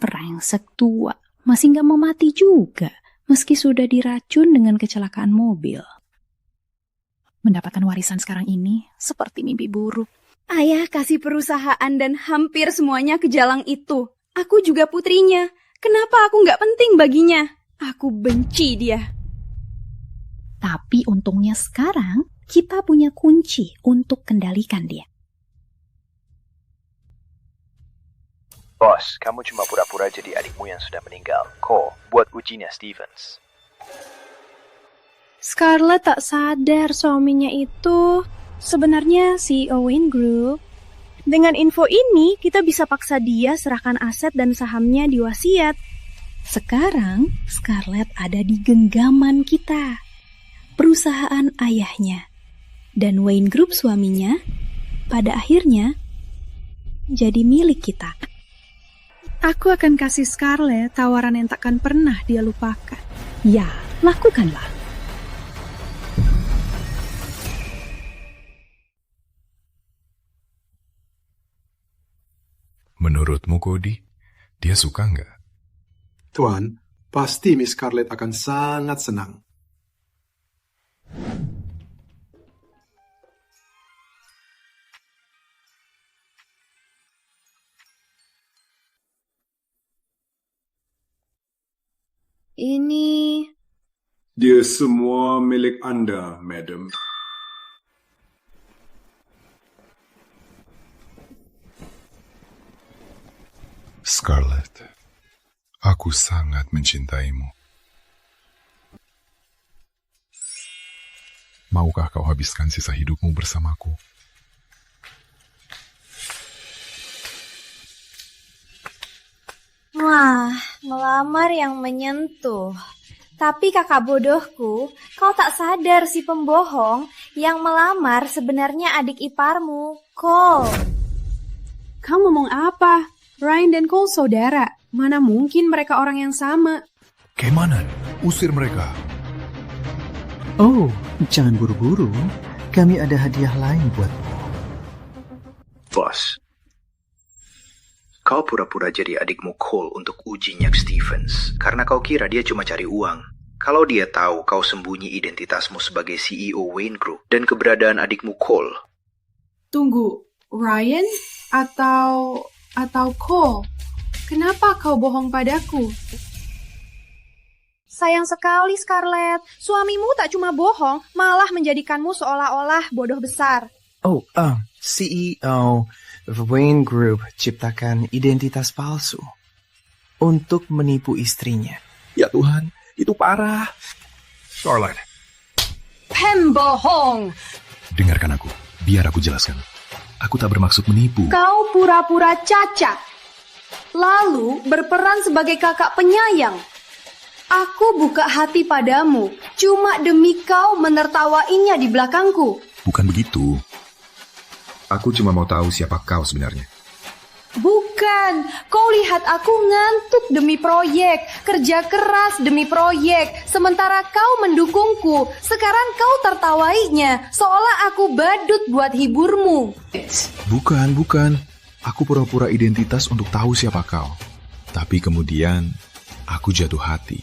Brengsek tua, masih nggak mau mati juga, meski sudah diracun dengan kecelakaan mobil. Mendapatkan warisan sekarang ini seperti mimpi buruk. Ayah kasih perusahaan dan hampir semuanya ke Jalang itu. Aku juga putrinya. Kenapa aku nggak penting baginya? Aku benci dia. Tapi untungnya sekarang kita punya kunci untuk kendalikan dia. Bos, kamu cuma pura-pura jadi adikmu yang sudah meninggal. Ko, buat ujinya Stevens. Scarlett tak sadar suaminya itu sebenarnya CEO Wayne Group. Dengan info ini, kita bisa paksa dia serahkan aset dan sahamnya di wasiat. Sekarang, Scarlett ada di genggaman kita. Perusahaan ayahnya. Dan Wayne Group suaminya, pada akhirnya, jadi milik kita. Aku akan kasih Scarlett tawaran yang takkan pernah dia lupakan. Ya, lakukanlah. Menurutmu, Cody, dia suka nggak? Tuan, pasti Miss Scarlett akan sangat senang. Ini... Dia semua milik Anda, Madam. Scarlett, aku sangat mencintaimu. Maukah kau habiskan sisa hidupmu bersamaku? Wah, melamar yang menyentuh. Tapi kakak bodohku, kau tak sadar si pembohong yang melamar sebenarnya adik iparmu, Cole. Kamu ngomong apa? Ryan dan Cole saudara. Mana mungkin mereka orang yang sama? Kemanan, usir mereka. Oh, jangan buru-buru. Kami ada hadiah lain buatmu. Bos, kau pura-pura jadi adikmu Cole untuk uji Nyak Stevens, karena kau kira dia cuma cari uang. Kalau dia tahu kau sembunyi identitasmu sebagai CEO Wayne Group dan keberadaan adikmu Cole. Tunggu, Ryan atau Cole? Kenapa kau bohong padaku? Sayang sekali, Scarlett. Suamimu tak cuma bohong, malah menjadikanmu seolah-olah bodoh besar. Oh, CEO Wayne Group ciptakan identitas palsu untuk menipu istrinya. Ya Tuhan, itu parah. Scarlett, Pembohong! dengarkan aku. Biar aku jelaskan. Aku tak bermaksud menipu. Kau pura-pura cacat, lalu berperan sebagai kakak penyayang. Aku buka hati padamu, cuma demi kau menertawainya di belakangku. Bukan begitu. Aku cuma mau tahu siapa kau sebenarnya. Bukan, kau lihat aku ngantuk demi proyek, kerja keras demi proyek, sementara kau mendukungku. Sekarang kau tertawainya, seolah aku badut buat hiburmu. Bukan. Aku pura-pura identitas untuk tahu siapa kau. Tapi kemudian, aku jatuh hati.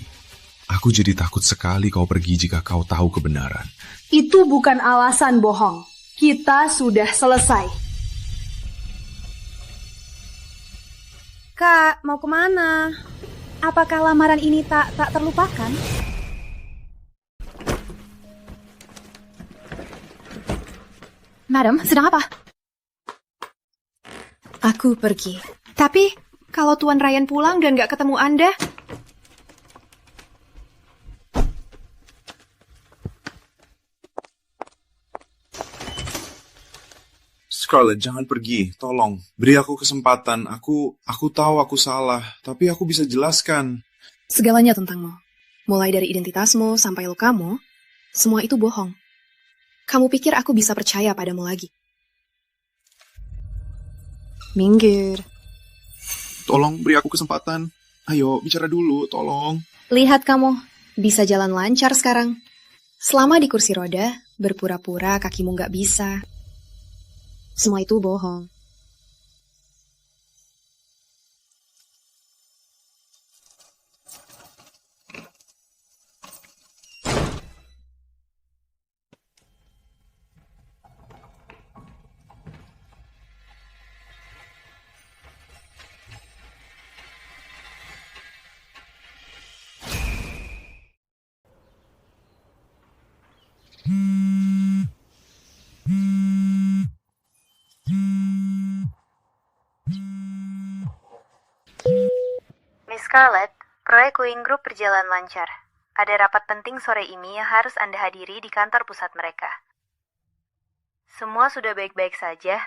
Aku jadi takut sekali kau pergi jika kau tahu kebenaran. Itu bukan alasan bohong. Kita sudah selesai. Kak, mau kemana? Apakah lamaran ini tak terlupakan? Madam, sedang apa? Aku pergi. Tapi, kalau Tuan Ryan pulang dan gak ketemu Anda... Scarlett, jangan pergi. Tolong, beri aku kesempatan. Aku tahu aku salah, tapi aku bisa jelaskan. Segalanya tentangmu. Mulai dari identitasmu sampai lukamu, semua itu bohong. Kamu pikir aku bisa percaya padamu lagi? Minggir. Tolong, beri aku kesempatan. Ayo, bicara dulu, tolong. Lihat kamu, bisa jalan lancar sekarang. Selama di kursi roda, berpura-pura kakimu gak bisa. Semua itu bohong. Scarlett, proyek Wayne Group berjalan lancar. Ada rapat penting sore ini yang harus Anda hadiri di kantor pusat mereka. Semua sudah baik-baik saja?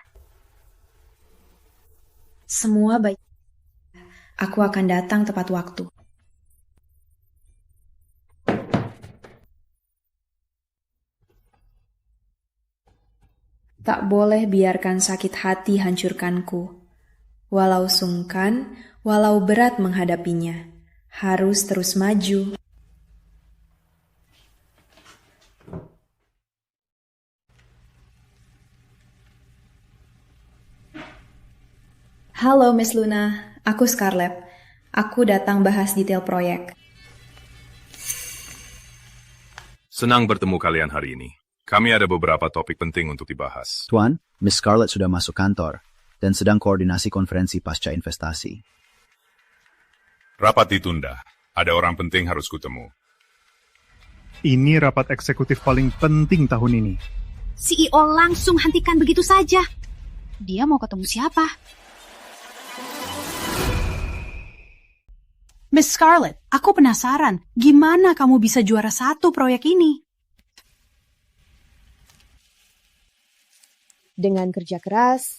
Semua baik. Aku akan datang tepat waktu. Tak boleh biarkan sakit hati hancurkanku. Walau sungkan, walau berat menghadapinya, harus terus maju. Halo Miss Luna, aku Scarlett. Aku datang bahas detail proyek. Senang bertemu kalian hari ini. Kami ada beberapa topik penting untuk dibahas. Tuan, Miss Scarlett sudah masuk kantor dan sedang koordinasi konferensi pasca investasi. Rapat ditunda. Ada orang penting harus kutemu. Ini rapat eksekutif paling penting tahun ini. CEO langsung hentikan begitu saja. Dia mau ketemu siapa? Miss Scarlet, aku penasaran, gimana kamu bisa juara 1 proyek ini? Dengan kerja keras.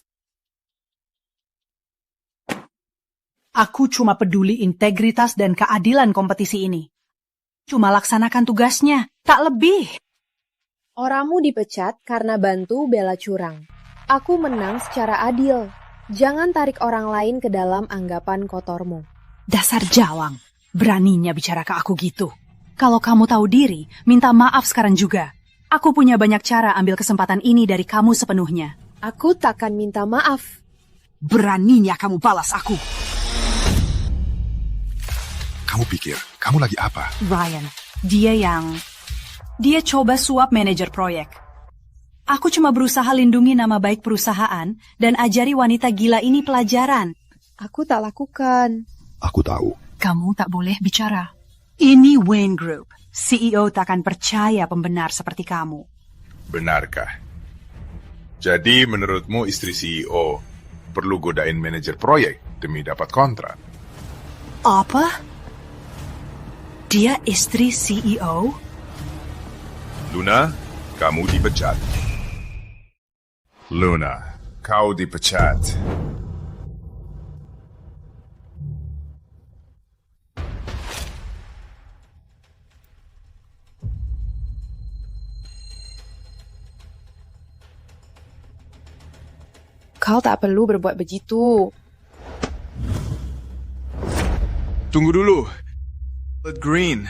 Aku cuma peduli integritas dan keadilan kompetisi ini. Cuma laksanakan tugasnya, tak lebih. Oramu dipecat karena bantu bela curang. Aku menang secara adil. Jangan tarik orang lain ke dalam anggapan kotormu. Dasar jawang, beraninya bicara ke aku gitu. Kalau kamu tahu diri, minta maaf sekarang juga. Aku punya banyak cara ambil kesempatan ini dari kamu sepenuhnya. Aku takkan minta maaf. Beraninya kamu balas aku. Kamu pikir, kamu lagi apa? Ryan, dia coba suap manajer proyek. Aku cuma berusaha lindungi nama baik perusahaan dan ajari wanita gila ini pelajaran. Aku tak lakukan. Aku tahu. Kamu tak boleh bicara. Ini Wayne Group. CEO tak akan percaya pembenar seperti kamu. Benarkah? Jadi menurutmu istri CEO perlu godain manajer proyek demi dapat kontrak? Apa? Dia istri CEO? Luna, kamu dipecat. Luna, kau dipecat. Kau tak perlu berbuat begitu. Tunggu dulu. Green,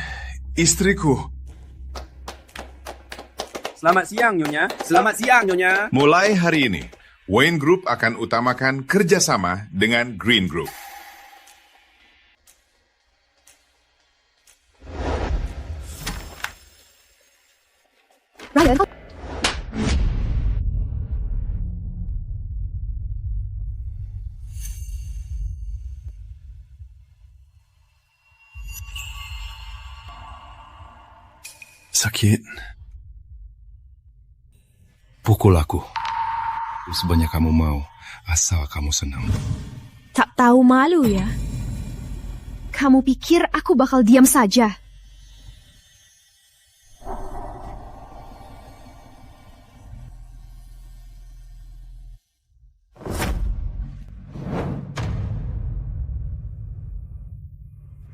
istriku. Selamat siang, Nyonya. Selamat siang, Nyonya. Mulai hari ini, Wayne Group akan utamakan kerjasama dengan Green Group. Ryan, Sakit. Pukul aku. Sebanyak kamu mau, asal kamu senang. tak tahu malu ya? Kamu pikir aku bakal diam saja?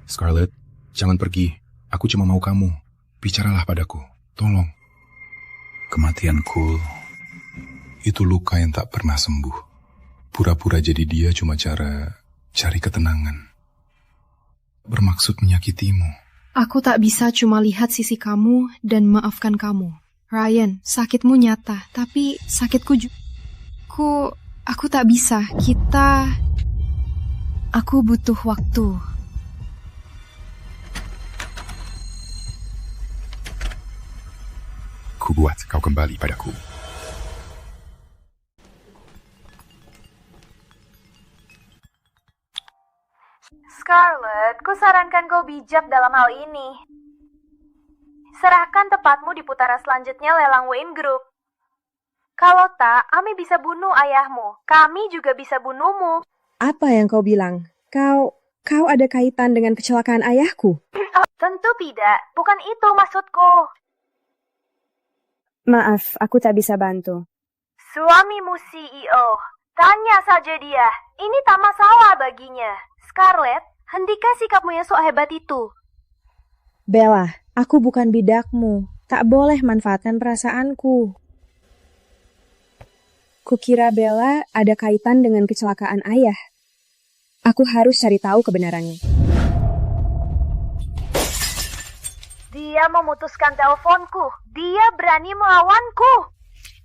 Scarlett, jangan pergi. Aku cuma mau kamu. Bicaralah padaku. Tolong. Kematian Cole itu luka yang tak pernah sembuh. Pura-pura jadi dia cuma cara cari ketenangan. Bermaksud menyakitimu. Aku tak bisa cuma lihat sisi kamu dan maafkan kamu. Ryan, sakitmu nyata, tapi sakitku juga. Aku tak bisa. Aku butuh waktu. Ku buat kau kembali padaku. Scarlett, kusarankan kau bijak dalam hal ini. Serahkan tepatmu di putaran selanjutnya lelang Wayne Group. Kalau tak, Ami bisa bunuh ayahmu. Kami juga bisa bunuhmu. Apa yang kau bilang? Kau ada kaitan dengan kecelakaan ayahku? Tentu tidak. Bukan itu maksudku. Maaf, aku tak bisa bantu. Suamimu CEO. Tanya saja dia. Ini tak masalah baginya. Scarlett, hentikan sikapmu yang sok hebat itu. Bella, aku bukan bidakmu. Tak boleh manfaatkan perasaanku. Kukira Bella ada kaitan dengan kecelakaan ayah. Aku harus cari tahu kebenarannya. Dia memutuskan teleponku. Dia berani melawanku.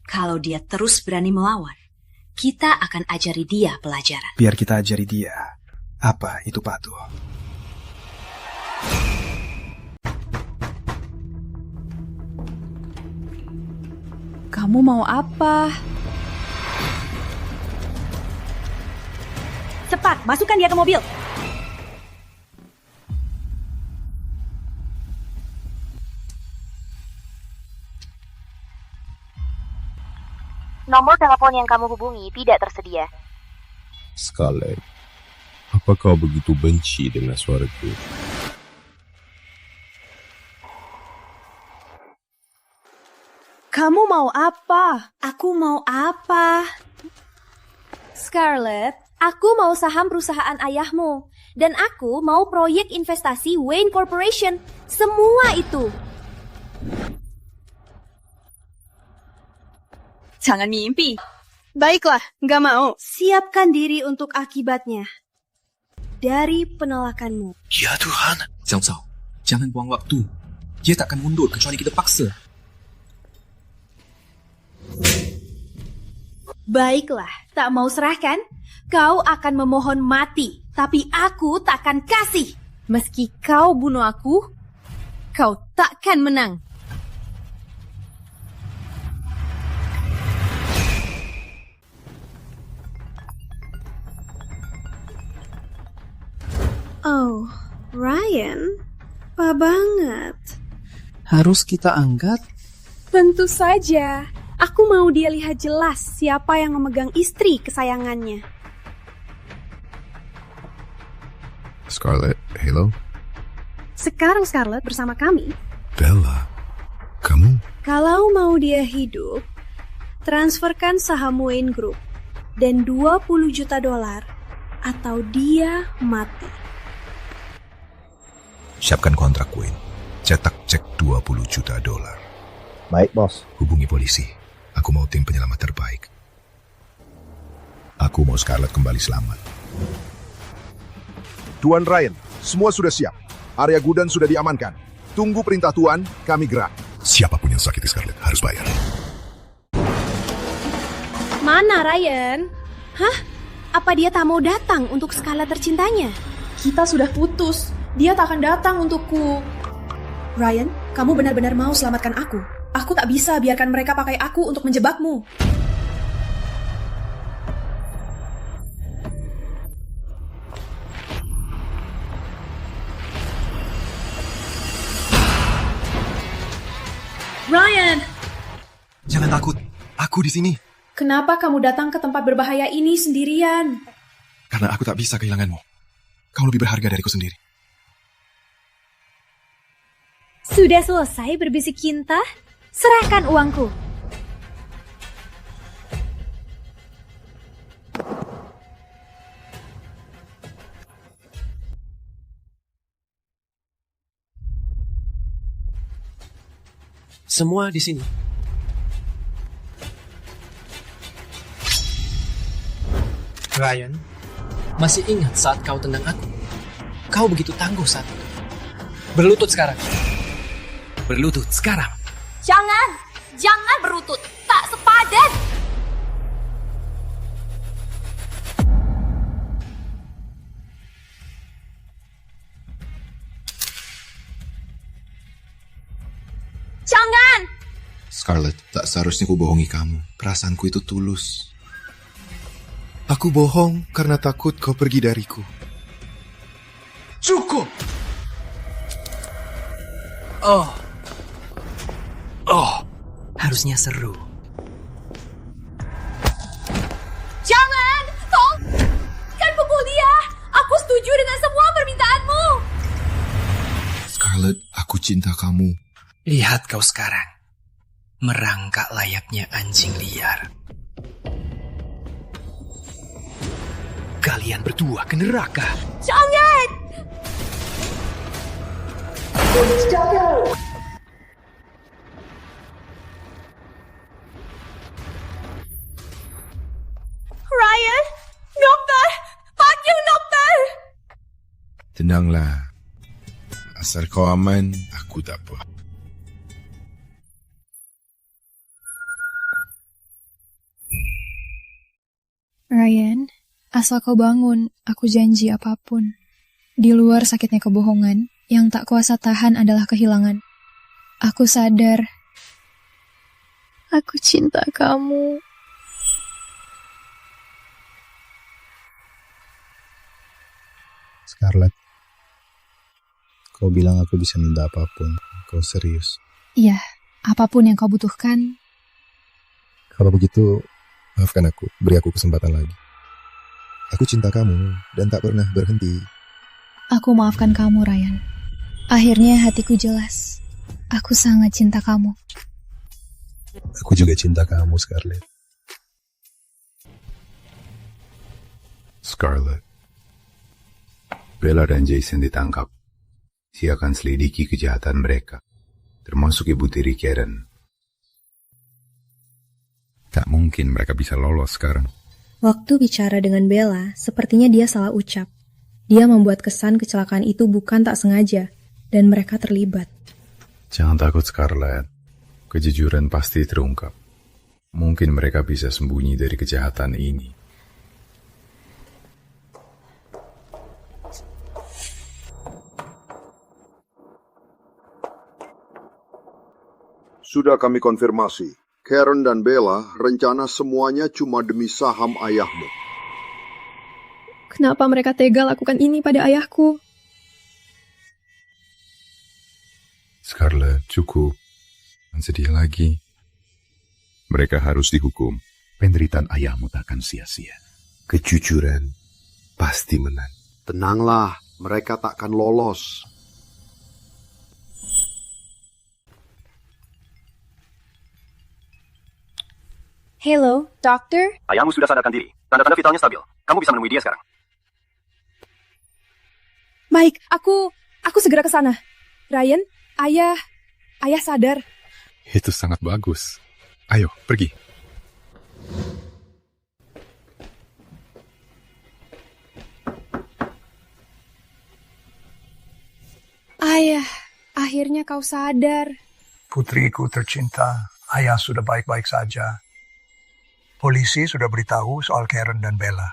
Kalau dia terus berani melawan, kita akan ajari dia pelajaran. Biar kita ajari dia apa itu patuh. Kamu mau apa? Cepat, masukkan dia ke mobil. Nomor telepon yang kamu hubungi tidak tersedia. Scarlett, Apa kau begitu benci dengan suaraku? Kamu mau apa? Aku mau apa? Scarlett, aku mau saham perusahaan ayahmu. Dan aku mau proyek investasi Wayne Corporation. Semua itu. Jangan mimpi. Baiklah, nggak mau. Siapkan diri untuk akibatnya. Dari penolakanmu. Ya Tuhan, Xiao Cao, jangan buang waktu. Dia tak akan mundur kecuali kita paksa. Baiklah, tak mau serahkan? Kau akan memohon mati, tapi aku tak akan kasih. Meski kau bunuh aku, kau takkan menang. Oh, Ryan, apa banget. Harus kita angkat? Tentu saja. Aku mau dia lihat jelas siapa yang memegang istri kesayangannya. Scarlett, hello? Sekarang Scarlett bersama kami. Bella, kamu? Kalau mau dia hidup, transferkan saham Wayne Group dan $20 juta atau dia mati. Siapkan kontrak Wayne. Cetak cek $20 juta. Baik, bos. Hubungi polisi. Aku mau tim penyelamat terbaik. Aku mau Scarlett kembali selamat. Tuan Ryan, semua sudah siap. Area gudang sudah diamankan. Tunggu perintah Tuan, kami gerak. Siapapun yang sakiti Scarlett harus bayar. Mana Ryan? Hah? Apa dia tak mau datang untuk Scarlett tercintanya? Kita sudah putus. Dia tak akan datang untukku. Ryan, kamu benar-benar mau selamatkan aku. Aku tak bisa biarkan mereka pakai aku untuk menjebakmu. Ryan! Jangan takut, aku di sini. Kenapa kamu datang ke tempat berbahaya ini sendirian? Karena aku tak bisa kehilanganmu. Kau lebih berharga dariku sendiri. Sudah selesai berbisik cinta? Serahkan uangku. Semua di sini. Ryan, masih ingat saat kau tendang aku? Kau begitu tangguh saat itu. Berlutut sekarang. Berlutut sekarang. Jangan berlutut. Tak sepadan. Jangan! Scarlett, tak seharusnya ku bohongi kamu. Perasaanku itu tulus. Aku bohong karena takut kau pergi dariku. Cukup! Harusnya seru. Jangan! Tolong! Kan pukul dia! Aku setuju dengan semua permintaanmu! Scarlett, aku cinta kamu. Lihat kau sekarang. Merangkak layaknya anjing liar. Kalian berdua ke neraka. Jangan! Ryan! Dokter! Panggil dokter! Tenanglah. Asal kau aman, aku tak apa. Ryan, asal kau bangun, aku janji apapun. Di luar sakitnya kebohongan, yang tak kuasa tahan adalah kehilangan. Aku sadar. Aku cinta kamu. Scarlett, kau bilang aku bisa minta apapun. Kau serius? Iya, apapun yang kau butuhkan. Kalau begitu, maafkan aku. Beri aku kesempatan lagi. Aku cinta kamu dan tak pernah berhenti. Aku maafkan kamu, Ryan. Akhirnya hatiku jelas. Aku sangat cinta kamu. Aku juga cinta kamu, Scarlett. Scarlett. Bella dan Jason ditangkap. Dia akan selidiki kejahatan mereka, termasuk ibu tiri Karen. Tak mungkin mereka bisa lolos sekarang. Waktu bicara dengan Bella, sepertinya dia salah ucap. Dia membuat kesan kecelakaan itu bukan tak sengaja, dan mereka terlibat. Jangan takut, Scarlett. Kejujuran pasti terungkap. Mungkin mereka bisa sembunyi dari kejahatan ini. Sudah kami konfirmasi. Karen dan Bella rencana semuanya cuma demi saham ayahmu. Kenapa mereka tega lakukan ini pada ayahku? Scarlett, cukup. Jangan sedih lagi. Mereka harus dihukum. Penderitaan ayahmu tak akan sia-sia. Kejujuran pasti menang. Tenanglah, mereka takkan lolos. Hello, dokter? Ayahmu sudah sadarkan diri. Tanda-tanda vitalnya stabil. Kamu bisa menemui dia sekarang. Baik, aku segera ke sana. Ryan, ayah sadar. Itu sangat bagus. Ayo, pergi. Ayah, akhirnya kau sadar. Putriku tercinta, ayah sudah baik-baik saja. Polisi sudah beritahu soal Karen dan Bella.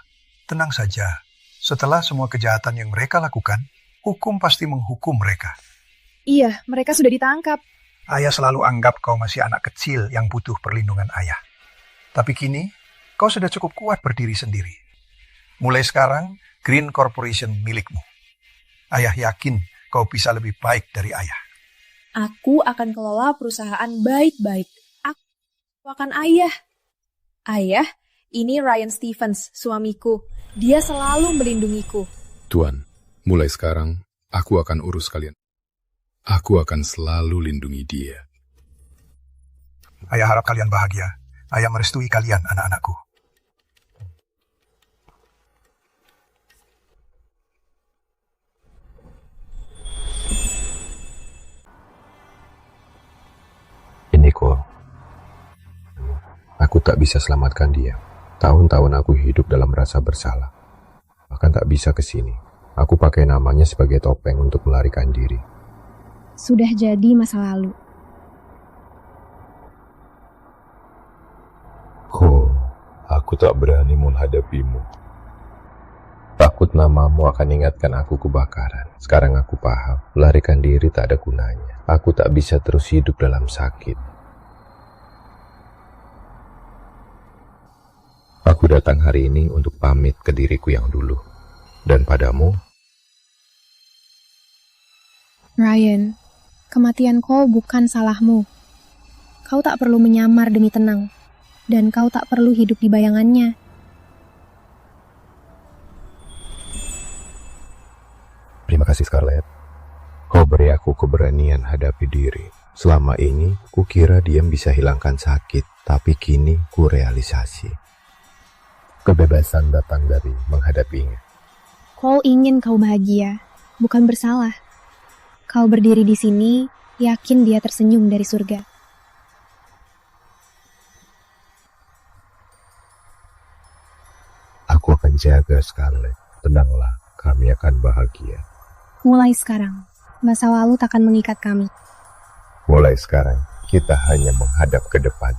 Tenang saja. Setelah semua kejahatan yang mereka lakukan, hukum pasti menghukum mereka. Iya, mereka sudah ditangkap. Ayah selalu anggap kau masih anak kecil yang butuh perlindungan ayah. Tapi kini, kau sudah cukup kuat berdiri sendiri. Mulai sekarang, Green Corporation milikmu. Ayah yakin kau bisa lebih baik dari ayah. Aku akan kelola perusahaan baik-baik. Aku akan ayah. Ayah, ini Ryan Stevens, suamiku. Dia selalu melindungiku. Tuan, mulai sekarang, aku akan urus kalian. Aku akan selalu lindungi dia. Ayah harap kalian bahagia. Ayah merestui kalian, anak-anakku. Ini Cole. Aku tak bisa selamatkan dia. Tahun-tahun aku hidup dalam rasa bersalah. Bahkan tak bisa ke sini. Aku pakai namanya sebagai topeng untuk melarikan diri. Sudah jadi masa lalu. Oh, aku tak berani menghadapimu. Takut namamu akan ingatkan aku kebakaran. Sekarang aku paham, melarikan diri tak ada gunanya. Aku tak bisa terus hidup dalam sakit. Aku datang hari ini untuk pamit ke diriku yang dulu. Dan padamu, Ryan, kematian Cole bukan salahmu. Kau tak perlu menyamar demi tenang. Dan kau tak perlu hidup di bayangannya. terima kasih Scarlett. Kau beri aku keberanian hadapi diri. Selama ini, kukira diam bisa hilangkan sakit. Tapi kini, ku realisasi. Kebebasan datang dari menghadapinya. Cole ingin kau bahagia, bukan bersalah. Kau berdiri di sini, yakin dia tersenyum dari surga. Aku akan jaga Scarlett. Tenanglah, kami akan bahagia. Mulai sekarang, masa lalu takkan mengikat kami. Mulai sekarang, kita hanya menghadap ke depan.